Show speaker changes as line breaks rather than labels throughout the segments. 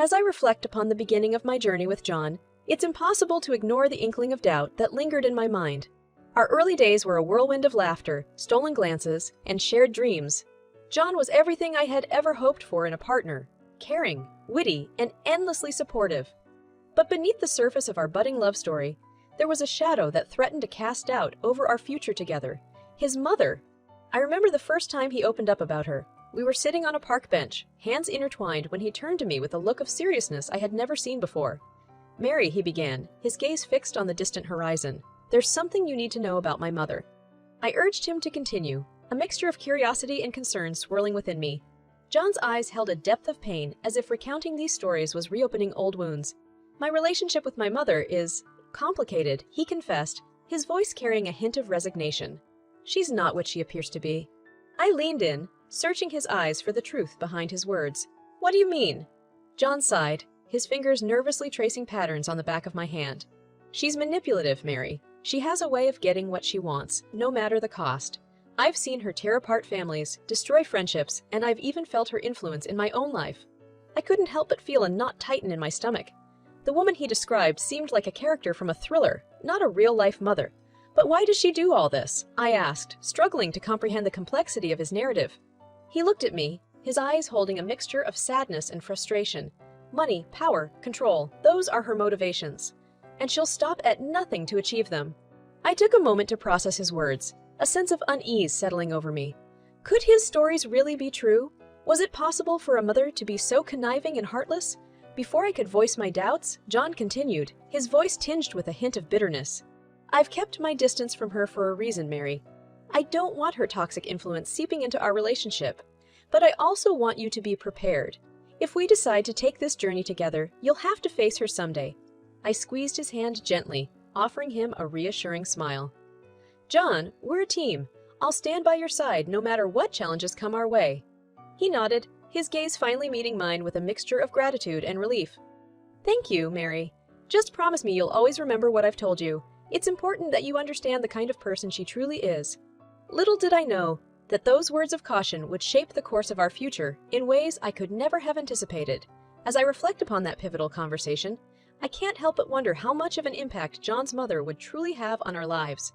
As I reflect upon the beginning of my journey with John, it's impossible to ignore the inkling of doubt that lingered in my mind. Our early days were a whirlwind of laughter, stolen glances, and shared dreams. John was everything I had ever hoped for in a partner: caring, witty, and endlessly supportive. But beneath the surface of our budding love story, there was a shadow that threatened to cast doubt over our future together: his mother. I remember the first time he opened up about her. We were sitting on a park bench, hands intertwined, when he turned to me with a look of seriousness I had never seen before. "Mary," he began, his gaze fixed on the distant horizon, "there's something you need to know about my mother." I urged him to continue, a mixture of curiosity and concern swirling within me. John's eyes held a depth of pain, as if recounting these stories was reopening old wounds. "My relationship with my mother is complicated," he confessed, his voice carrying a hint of resignation. "She's not what she appears to be." I leaned in, searching his eyes for the truth behind his words. "What do you mean?" John sighed, his fingers nervously tracing patterns on the back of my hand. "She's manipulative, Mary. She has a way of getting what she wants, no matter the cost. I've seen her tear apart families, destroy friendships, and I've even felt her influence in my own life." I couldn't help but feel a knot tighten in my stomach. The woman he described seemed like a character from a thriller, not a real-life mother. "But why does she do all this?" I asked, struggling to comprehend the complexity of his narrative. He looked at me, his eyes holding a mixture of sadness and frustration. "Money, power, control, those are her motivations. And she'll stop at nothing to achieve them." I took a moment to process his words, a sense of unease settling over me. Could his stories really be true? Was it possible for a mother to be so conniving and heartless? Before I could voice my doubts, John continued, his voice tinged with a hint of bitterness. "I've kept my distance from her for a reason, Mary. I don't want her toxic influence seeping into our relationship. But I also want you to be prepared. If we decide to take this journey together, you'll have to face her someday." I squeezed his hand gently, offering him a reassuring smile. "John, we're a team. I'll stand by your side no matter what challenges come our way." He nodded, his gaze finally meeting mine with a mixture of gratitude and relief. "Thank you, Mary. Just promise me you'll always remember what I've told you. It's important that you understand the kind of person she truly is." Little did I know that those words of caution would shape the course of our future in ways I could never have anticipated. As I reflect upon that pivotal conversation, I can't help but wonder how much of an impact John's mother would truly have on our lives.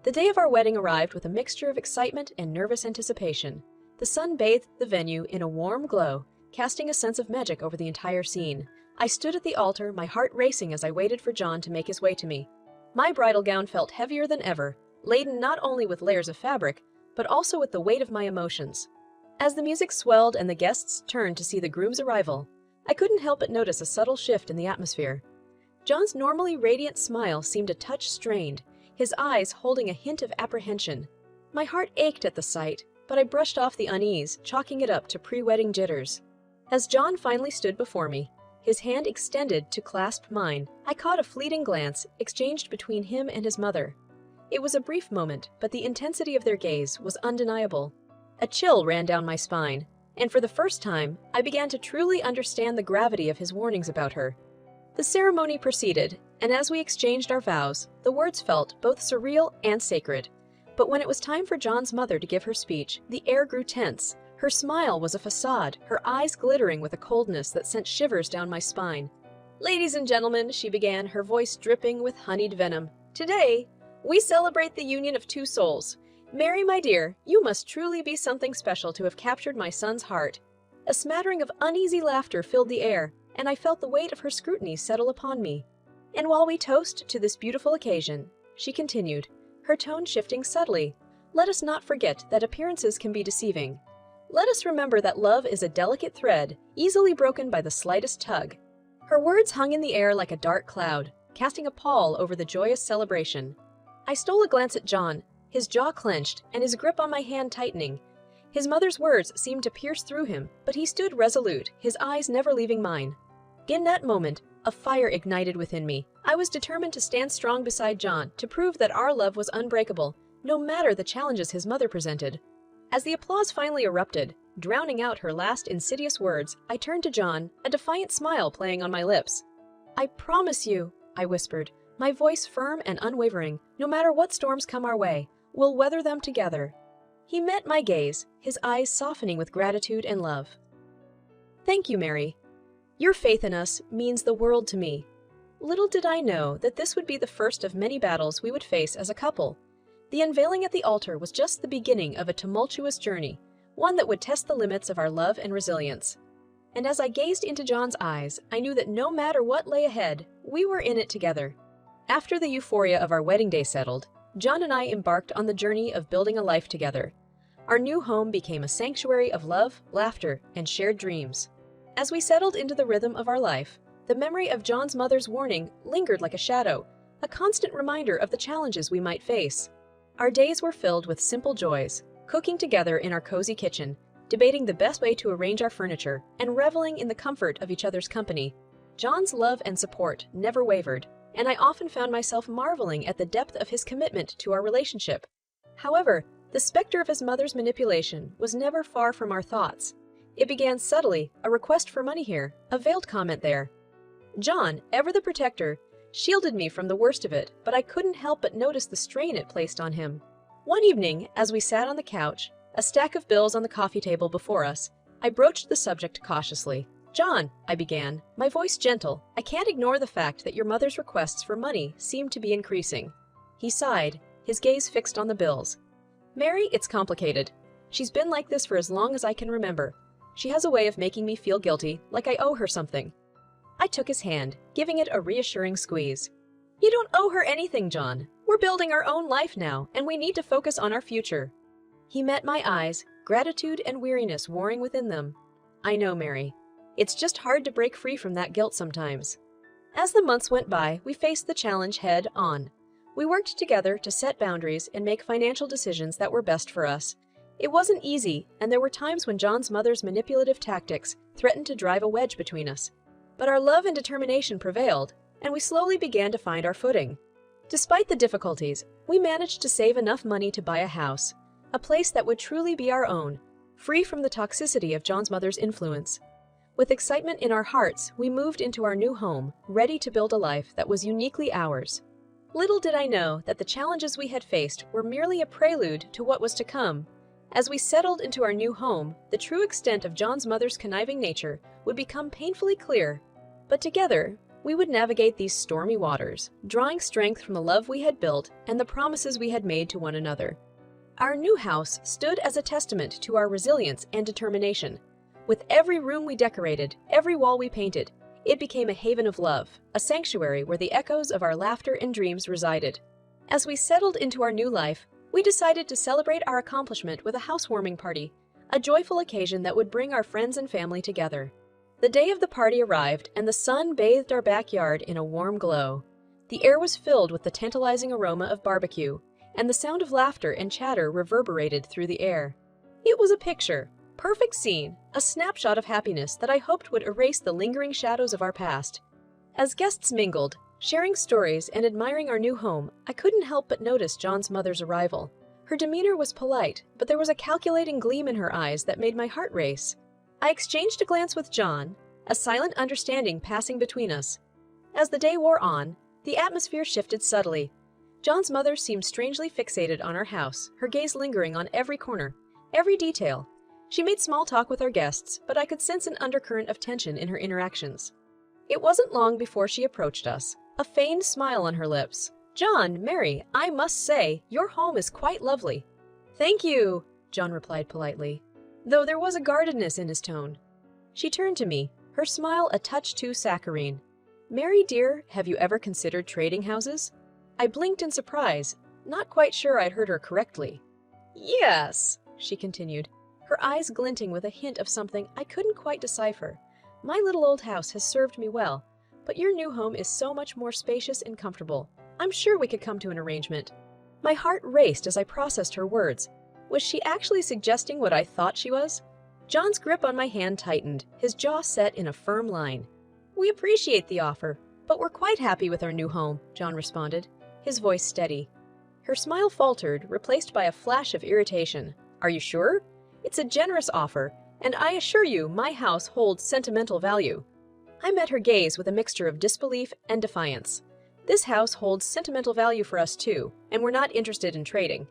The day of our wedding arrived with a mixture of excitement and nervous anticipation. The sun bathed the venue in a warm glow, casting a sense of magic over the entire scene. I stood at the altar, my heart racing as I waited for John to make his way to me. My bridal gown felt heavier than ever, laden not only with layers of fabric, but also with the weight of my emotions. As the music swelled and the guests turned to see the groom's arrival, I couldn't help but notice a subtle shift in the atmosphere. John's normally radiant smile seemed a touch strained, his eyes holding a hint of apprehension. My heart ached at the sight, but I brushed off the unease, chalking it up to pre-wedding jitters. As John finally stood before me, his hand extended to clasp mine, I caught a fleeting glance exchanged between him and his mother. It was a brief moment, but the intensity of their gaze was undeniable. A chill ran down my spine, and for the first time, I began to truly understand the gravity of his warnings about her. The ceremony proceeded, and as we exchanged our vows, the words felt both surreal and sacred. But when it was time for John's mother to give her speech, the air grew tense. Her smile was a facade, her eyes glittering with a coldness that sent shivers down my spine. "Ladies and gentlemen," she began, her voice dripping with honeyed venom, "today, we celebrate the union of two souls. Mary, my dear, you must truly be something special to have captured my son's heart." A smattering of uneasy laughter filled the air, and I felt the weight of her scrutiny settle upon me. "And while we toast to this beautiful occasion," she continued, her tone shifting subtly, "let us not forget that appearances can be deceiving. Let us remember that love is a delicate thread, easily broken by the slightest tug." Her words hung in the air like a dark cloud, casting a pall over the joyous celebration. I stole a glance at John, his jaw clenched and his grip on my hand tightening. His mother's words seemed to pierce through him, but he stood resolute, his eyes never leaving mine. In that moment, a fire ignited within me. I was determined to stand strong beside John, to prove that our love was unbreakable, no matter the challenges his mother presented. As the applause finally erupted, drowning out her last insidious words, I turned to John, a defiant smile playing on my lips. "I promise you," I whispered, my voice firm and unwavering, "no matter what storms come our way, we'll weather them together." He met my gaze, his eyes softening with gratitude and love. "Thank you, Mary." Your faith in us means the world to me. Little did I know that this would be the first of many battles we would face as a couple. The unveiling at the altar was just the beginning of a tumultuous journey, one that would test the limits of our love and resilience. And as I gazed into John's eyes, I knew that no matter what lay ahead, we were in it together. After the euphoria of our wedding day settled, John and I embarked on the journey of building a life together. Our new home became a sanctuary of love, laughter, and shared dreams. As we settled into the rhythm of our life, the memory of John's mother's warning lingered like a shadow, a constant reminder of the challenges we might face. Our days were filled with simple joys, cooking together in our cozy kitchen, debating the best way to arrange our furniture, and reveling in the comfort of each other's company. John's love and support never wavered, and I often found myself marveling at the depth of his commitment to our relationship. However, the specter of his mother's manipulation was never far from our thoughts. It began subtly, a request for money here, a veiled comment there. John, ever the protector, shielded me from the worst of it, but I couldn't help but notice the strain it placed on him. One evening, as we sat on the couch, a stack of bills on the coffee table before us, I broached the subject cautiously. "John," I began, my voice gentle, "I can't ignore the fact that your mother's requests for money seem to be increasing." He sighed, his gaze fixed on the bills. "Mary, it's complicated. She's been like this for as long as I can remember. She has a way of making me feel guilty, like I owe her something." I took his hand, giving it a reassuring squeeze. "You don't owe her anything, John. We're building our own life now, and we need to focus on our future." He met my eyes, gratitude and weariness warring within them. "I know, Mary. It's just hard to break free from that guilt sometimes." As the months went by, we faced the challenge head on. We worked together to set boundaries and make financial decisions that were best for us. It wasn't easy, and there were times when John's mother's manipulative tactics threatened to drive a wedge between us. But our love and determination prevailed, and we slowly began to find our footing. Despite the difficulties, we managed to save enough money to buy a house, a place that would truly be our own, free from the toxicity of John's mother's influence. With excitement in our hearts, we moved into our new home, ready to build a life that was uniquely ours. Little did I know that the challenges we had faced were merely a prelude to what was to come. As we settled into our new home, the true extent of John's mother's conniving nature would become painfully clear. But together, we would navigate these stormy waters, drawing strength from the love we had built and the promises we had made to one another. Our new house stood as a testament to our resilience and determination. With every room we decorated, every wall we painted, it became a haven of love, a sanctuary where the echoes of our laughter and dreams resided. As we settled into our new life, we decided to celebrate our accomplishment with a housewarming party, a joyful occasion that would bring our friends and family together. The day of the party arrived, and the sun bathed our backyard in a warm glow. The air was filled with the tantalizing aroma of barbecue, and the sound of laughter and chatter reverberated through the air. It was a picture, perfect scene, a snapshot of happiness that I hoped would erase the lingering shadows of our past. As guests mingled, sharing stories and admiring our new home, I couldn't help but notice John's mother's arrival. Her demeanor was polite, but there was a calculating gleam in her eyes that made my heart race. I exchanged a glance with John, a silent understanding passing between us. As the day wore on, the atmosphere shifted subtly. John's mother seemed strangely fixated on our house, her gaze lingering on every corner, every detail. She made small talk with our guests, but I could sense an undercurrent of tension in her interactions. It wasn't long before she approached us, a feigned smile on her lips. "John, Mary, I must say, your home is quite lovely." "Thank you," John replied politely, though there was a guardedness in his tone. She turned to me, her smile a touch too saccharine. "Mary, dear, have you ever considered trading houses?" I blinked in surprise, not quite sure I'd heard her correctly. "Yes," she continued, her eyes glinting with a hint of something I couldn't quite decipher. "My little old house has served me well, but your new home is so much more spacious and comfortable. I'm sure we could come to an arrangement." My heart raced as I processed her words. Was she actually suggesting what I thought she was? John's grip on my hand tightened, his jaw set in a firm line. "We appreciate the offer, but we're quite happy with our new home," John responded, his voice steady. Her smile faltered, replaced by a flash of irritation. "Are you sure? It's a generous offer, and I assure you my house holds sentimental value." I met her gaze with a mixture of disbelief and defiance. "This house holds sentimental value for us too, and we're not interested in trading."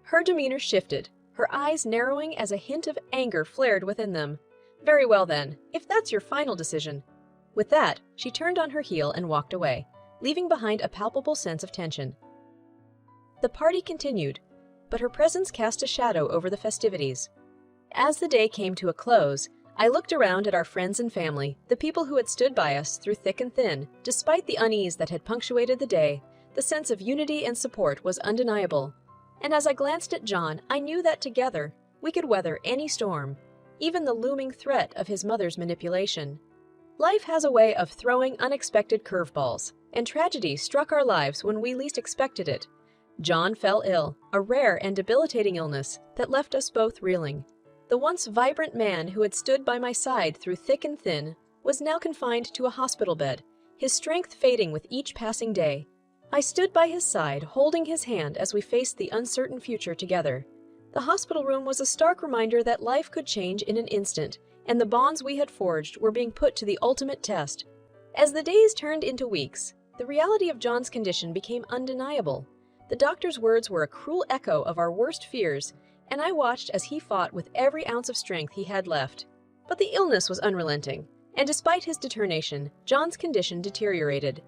Her demeanor shifted, her eyes narrowing as a hint of anger flared within them. "Very well then, if that's your final decision." With that, she turned on her heel and walked away, leaving behind a palpable sense of tension. The party continued, but her presence cast a shadow over the festivities. As the day came to a close, I looked around at our friends and family, the people who had stood by us through thick and thin. Despite the unease that had punctuated the day, the sense of unity and support was undeniable. And as I glanced at John, I knew that together, we could weather any storm, even the looming threat of his mother's manipulation. Life has a way of throwing unexpected curveballs, and tragedy struck our lives when we least expected it. John fell ill, a rare and debilitating illness that left us both reeling. The once vibrant man who had stood by my side through thick and thin was now confined to a hospital bed, his strength fading with each passing day. I stood by his side, holding his hand as we faced the uncertain future together. The hospital room was a stark reminder that life could change in an instant, and the bonds we had forged were being put to the ultimate test. As the days turned into weeks, the reality of John's condition became undeniable. The doctor's words were a cruel echo of our worst fears, and I watched as he fought with every ounce of strength he had left. But the illness was unrelenting, and despite his determination, John's condition deteriorated.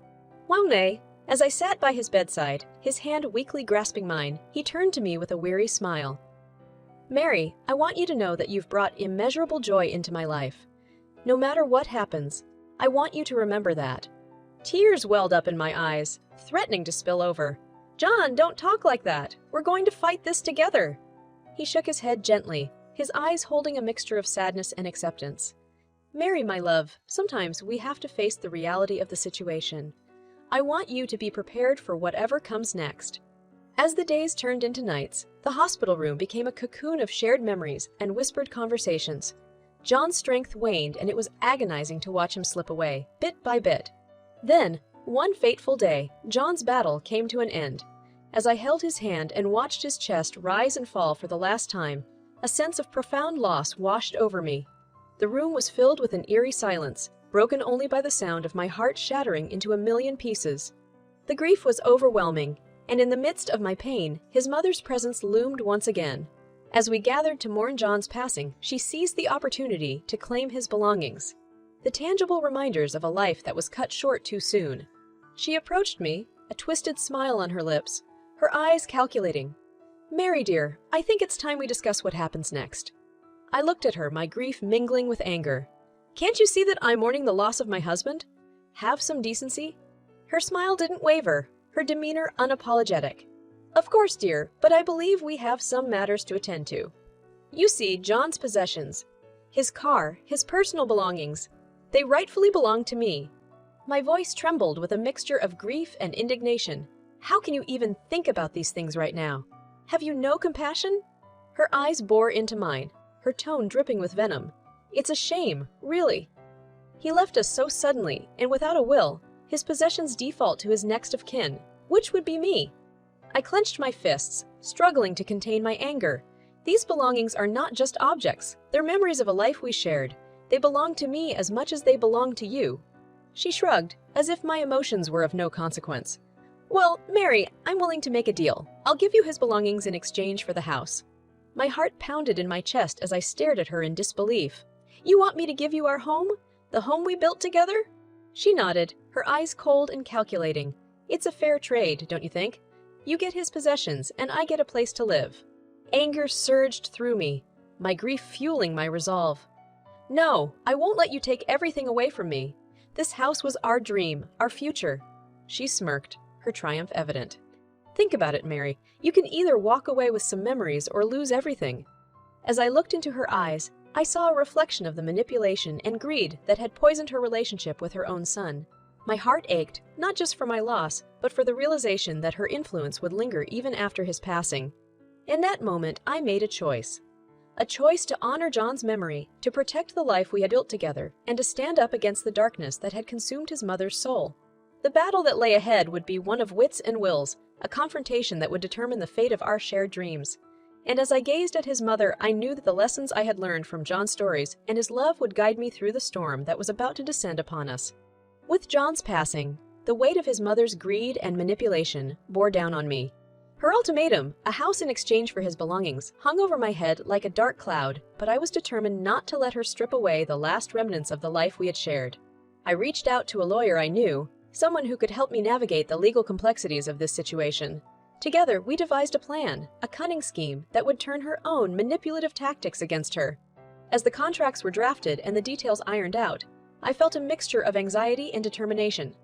One day, as I sat by his bedside, his hand weakly grasping mine, he turned to me with a weary smile. "Mary, I want you to know that you've brought immeasurable joy into my life. No matter what happens, I want you to remember that." Tears welled up in my eyes, threatening to spill over. "John, don't talk like that. We're going to fight this together." He shook his head gently, his eyes holding a mixture of sadness and acceptance. "Mary, my love, sometimes we have to face the reality of the situation. I want you to be prepared for whatever comes next." As the days turned into nights, the hospital room became a cocoon of shared memories and whispered conversations. John's strength waned, and it was agonizing to watch him slip away, bit by bit. Then, one fateful day, John's battle came to an end. As I held his hand and watched his chest rise and fall for the last time, a sense of profound loss washed over me. The room was filled with an eerie silence, broken only by the sound of my heart shattering into a million pieces. The grief was overwhelming, and in the midst of my pain, his mother's presence loomed once again. As we gathered to mourn John's passing, she seized the opportunity to claim his belongings, the tangible reminders of a life that was cut short too soon. She approached me, a twisted smile on her lips, her eyes calculating. "Mary, dear, I think it's time we discuss what happens next." I looked at her, my grief mingling with anger. "Can't you see that I'm mourning the loss of my husband? Have some decency?" Her smile didn't waver, her demeanor unapologetic. "Of course, dear, but I believe we have some matters to attend to. You see, John's possessions, his car, his personal belongings, they rightfully belong to me." My voice trembled with a mixture of grief and indignation. "How can you even think about these things right now? Have you no compassion?" Her eyes bore into mine, her tone dripping with venom. "It's a shame, really. He left us so suddenly, and without a will. His possessions default to his next of kin, which would be me." I clenched my fists, struggling to contain my anger. These belongings are not just objects, they're memories of a life we shared. They belong to me as much as they belong to you. She shrugged, as if my emotions were of no consequence. "Well, Mary, I'm willing to make a deal. I'll give you his belongings in exchange for the house." My heart pounded in my chest as I stared at her in disbelief. "You want me to give you our home? The home we built together?" She nodded, her eyes cold and calculating. "It's a fair trade, don't you think? You get his possessions, and I get a place to live." Anger surged through me, my grief fueling my resolve. "No, I won't let you take everything away from me. This house was our dream, our future." She smirked, her triumph evident. "Think about it, Mary. You can either walk away with some memories or lose everything." As I looked into her eyes, I saw a reflection of the manipulation and greed that had poisoned her relationship with her own son. My heart ached, not just for my loss, but for the realization that her influence would linger even after his passing. In that moment, I made a choice. A choice to honor John's memory, to protect the life we had built together, and to stand up against the darkness that had consumed his mother's soul. The battle that lay ahead would be one of wits and wills, a confrontation that would determine the fate of our shared dreams. And as I gazed at his mother, I knew that the lessons I had learned from John's stories and his love would guide me through the storm that was about to descend upon us. With John's passing, the weight of his mother's greed and manipulation bore down on me. Her ultimatum, a house in exchange for his belongings, hung over my head like a dark cloud, but I was determined not to let her strip away the last remnants of the life we had shared. I reached out to a lawyer I knew, someone who could help me navigate the legal complexities of this situation. Together, we devised a plan, a cunning scheme that would turn her own manipulative tactics against her. As the contracts were drafted and the details ironed out, I felt a mixture of anxiety and determination.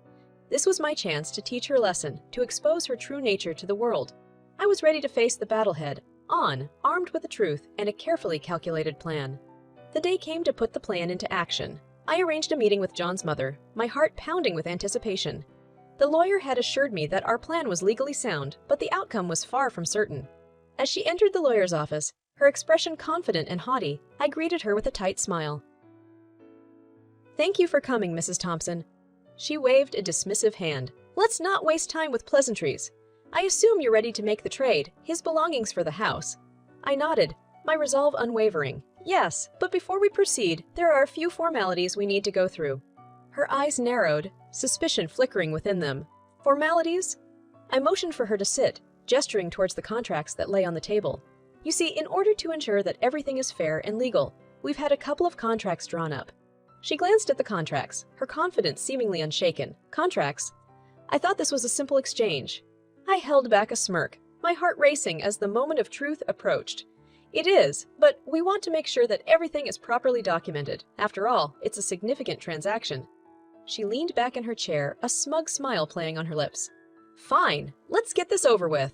This was my chance to teach her a lesson, to expose her true nature to the world. I was ready to face the battle head on, armed with the truth and a carefully calculated plan. The day came to put the plan into action. I arranged a meeting with John's mother, my heart pounding with anticipation. The lawyer had assured me that our plan was legally sound, but the outcome was far from certain. As she entered the lawyer's office, her expression confident and haughty, I greeted her with a tight smile. "Thank you for coming, Mrs. Thompson." She waved a dismissive hand. "Let's not waste time with pleasantries. I assume you're ready to make the trade, his belongings for the house." I nodded, my resolve unwavering. "Yes, but before we proceed, there are a few formalities we need to go through." Her eyes narrowed, suspicion flickering within them. "Formalities?" I motioned for her to sit, gesturing towards the contracts that lay on the table. "You see, in order to ensure that everything is fair and legal, we've had a couple of contracts drawn up." She glanced at the contracts, her confidence seemingly unshaken. "Contracts? I thought this was a simple exchange." I held back a smirk, my heart racing as the moment of truth approached. "It is, but we want to make sure that everything is properly documented. After all, it's a significant transaction." She leaned back in her chair, a smug smile playing on her lips. "Fine, let's get this over with."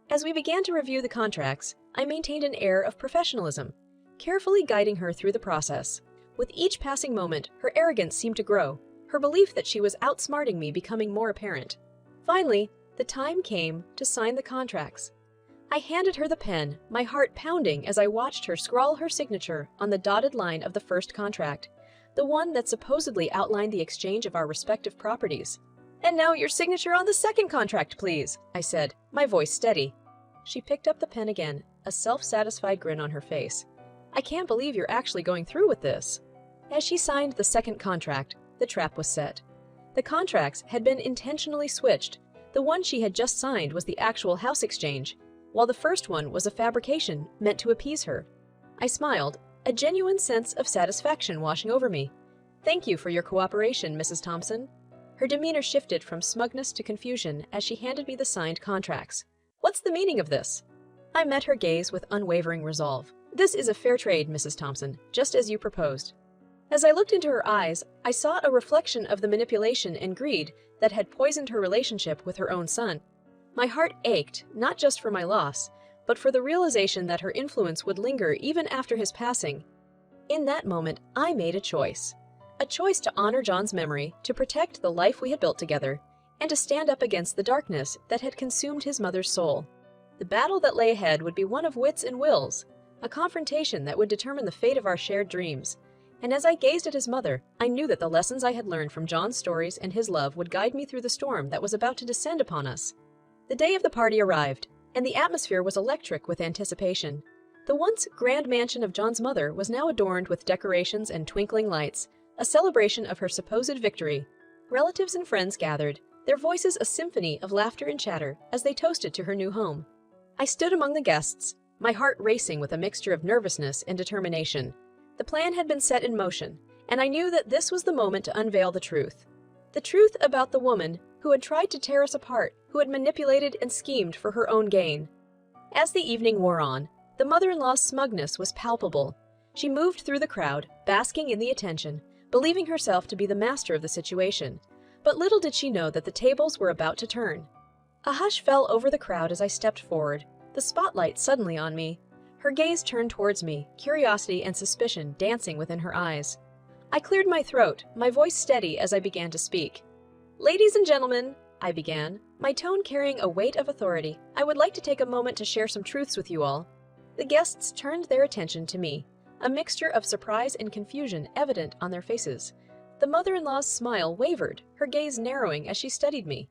As we began to review the contracts, I maintained an air of professionalism, carefully guiding her through the process. With each passing moment, her arrogance seemed to grow, her belief that she was outsmarting me becoming more apparent. Finally, the time came to sign the contracts. I handed her the pen, my heart pounding as I watched her scrawl her signature on the dotted line of the first contract, the one that supposedly outlined the exchange of our respective properties. "And now your signature on the second contract, please," I said, my voice steady. She picked up the pen again, a self-satisfied grin on her face. "I can't believe you're actually going through with this." As she signed the second contract, the trap was set. The contracts had been intentionally switched. The one she had just signed was the actual house exchange, while the first one was a fabrication meant to appease her. I smiled, a genuine sense of satisfaction washing over me. "Thank you for your cooperation, Mrs. Thompson." Her demeanor shifted from smugness to confusion as she handed me the signed contracts. "What's the meaning of this?" I met her gaze with unwavering resolve. "This is a fair trade, Mrs. Thompson, just as you proposed." As I looked into her eyes, I saw a reflection of the manipulation and greed that had poisoned her relationship with her own son. My heart ached, not just for my loss, but for the realization that her influence would linger even after his passing. In that moment, I made a choice to honor John's memory, to protect the life we had built together, and to stand up against the darkness that had consumed his mother's soul. The battle that lay ahead would be one of wits and wills, a confrontation that would determine the fate of our shared dreams. And as I gazed at his mother, I knew that the lessons I had learned from John's stories and his love would guide me through the storm that was about to descend upon us. The day of the party arrived, and the atmosphere was electric with anticipation. The once grand mansion of John's mother was now adorned with decorations and twinkling lights, a celebration of her supposed victory. Relatives and friends gathered, their voices a symphony of laughter and chatter as they toasted to her new home. I stood among the guests, my heart racing with a mixture of nervousness and determination. The plan had been set in motion, and I knew that this was the moment to unveil the truth. The truth about the woman who had tried to tear us apart, who had manipulated and schemed for her own gain. As the evening wore on, the mother-in-law's smugness was palpable. She moved through the crowd, basking in the attention, believing herself to be the master of the situation. But little did she know that the tables were about to turn. A hush fell over the crowd as I stepped forward, the spotlight suddenly on me. Her gaze turned towards me, curiosity and suspicion dancing within her eyes. I cleared my throat, my voice steady as I began to speak. "Ladies and gentlemen," I began, my tone carrying a weight of authority, "I would like to take a moment to share some truths with you all." The guests turned their attention to me, a mixture of surprise and confusion evident on their faces. The mother-in-law's smile wavered, her gaze narrowing as she studied me.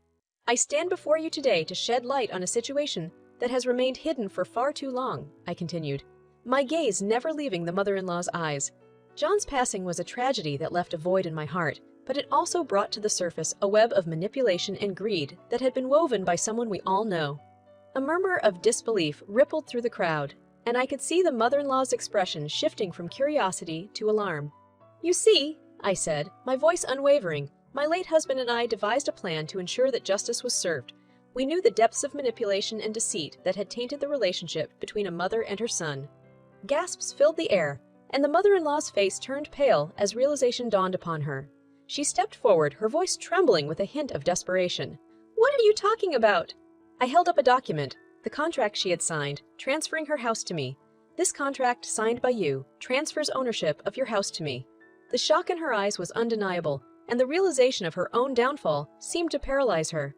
"I stand before you today to shed light on a situation that has remained hidden for far too long," I continued, my gaze never leaving the mother-in-law's eyes. John's passing was a tragedy that left a void in my heart, but it also brought to the surface a web of manipulation and greed that had been woven by someone we all know. A murmur of disbelief rippled through the crowd, and I could see the mother-in-law's expression shifting from curiosity to alarm. "You see," I said, my voice unwavering. My late husband and I devised a plan to ensure that justice was served. We knew the depths of manipulation and deceit that had tainted the relationship between a mother and her son. Gasps filled the air, and the mother-in-law's face turned pale as realization dawned upon her. She stepped forward, her voice trembling with a hint of desperation. "What are you talking about?" I held up a document, the contract she had signed, transferring her house to me. "This contract, signed by you, transfers ownership of your house to me." The shock in her eyes was undeniable, and the realization of her own downfall seemed to paralyze her.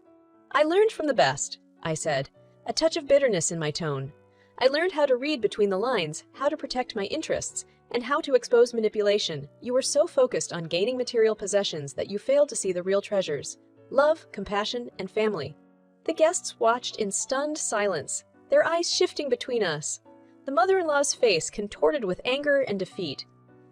"I learned from the best," I said, a touch of bitterness in my tone. "I learned how to read between the lines, how to protect my interests, and how to expose manipulation. You were so focused on gaining material possessions that you failed to see the real treasures: love, compassion, and family." The guests watched in stunned silence, their eyes shifting between us. The mother-in-law's face contorted with anger and defeat.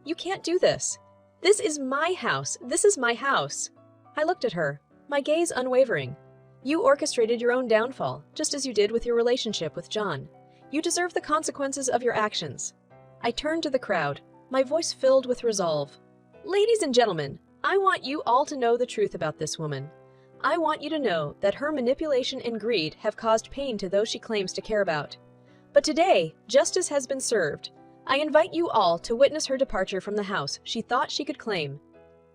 "You can't do this. This is my house. This is my house." I looked at her, my gaze unwavering. "You orchestrated your own downfall, just as you did with your relationship with John. You deserve the consequences of your actions." I turned to the crowd, my voice filled with resolve. "Ladies and gentlemen, I want you all to know the truth about this woman. I want you to know that her manipulation and greed have caused pain to those she claims to care about. But today, justice has been served. I invite you all to witness her departure from the house she thought she could claim."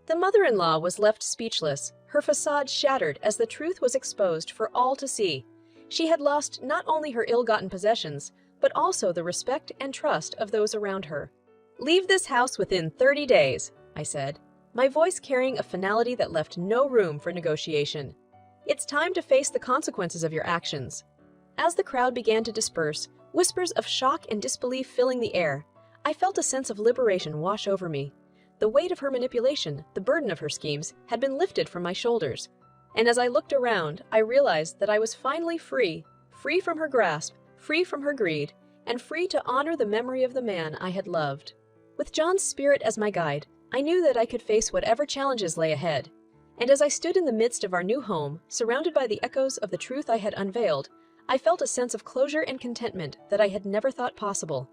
The mother-in-law was left speechless, her facade shattered as the truth was exposed for all to see. She had lost not only her ill-gotten possessions, but also the respect and trust of those around her. "Leave this house within 30 days, I said, my voice carrying a finality that left no room for negotiation. "It's time to face the consequences of your actions." As the crowd began to disperse, whispers of shock and disbelief filling the air, I felt a sense of liberation wash over me. The weight of her manipulation, the burden of her schemes, had been lifted from my shoulders. And as I looked around, I realized that I was finally free, free from her grasp, free from her greed, and free to honor the memory of the man I had loved. With John's spirit as my guide, I knew that I could face whatever challenges lay ahead. And as I stood in the midst of our new home, surrounded by the echoes of the truth I had unveiled, I felt a sense of closure and contentment that I had never thought possible.